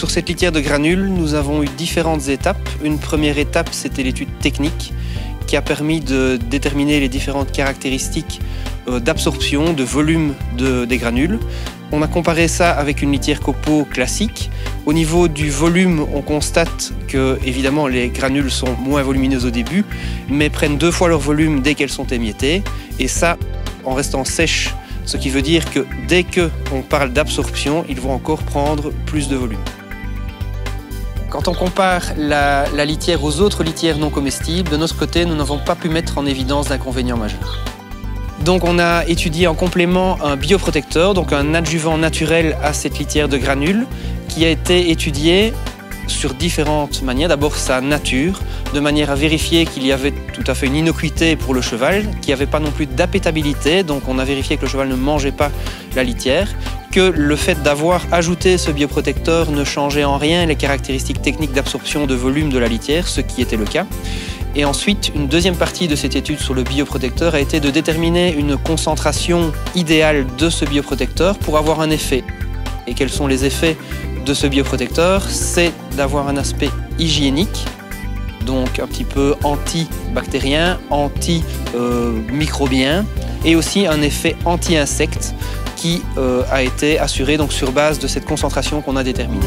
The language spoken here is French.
Sur cette litière de granules, nous avons eu différentes étapes. Une première étape, c'était l'étude technique qui a permis de déterminer les différentes caractéristiques d'absorption, de volume des granules. On a comparé ça avec une litière copeaux classique. Au niveau du volume, on constate que, évidemment, les granules sont moins volumineuses au début, mais prennent 2 fois leur volume dès qu'elles sont émiettées. Et ça, en restant sèches, ce qui veut dire que dès qu'on parle d'absorption, ils vont encore prendre plus de volume. Quand on compare la litière aux autres litières non comestibles, de notre côté, nous n'avons pas pu mettre en évidence d'inconvénients majeurs. Donc on a étudié en complément un bioprotecteur, donc un adjuvant naturel à cette litière de granules, qui a été étudié sur différentes manières. D'abord sa nature, de manière à vérifier qu'il y avait tout à fait une innocuité pour le cheval, qu'il n'y avait pas non plus d'appétabilité, donc on a vérifié que le cheval ne mangeait pas la litière, que le fait d'avoir ajouté ce bioprotecteur ne changeait en rien les caractéristiques techniques d'absorption de volume de la litière, ce qui était le cas. Et ensuite, une deuxième partie de cette étude sur le bioprotecteur a été de déterminer une concentration idéale de ce bioprotecteur pour avoir un effet. Et quels sont les effets de ce bioprotecteur? C'est d'avoir un aspect hygiénique, donc un petit peu antibactérien, antimicrobien, et aussi un effet anti-insecte qui a été assuré donc sur base de cette concentration qu'on a déterminée.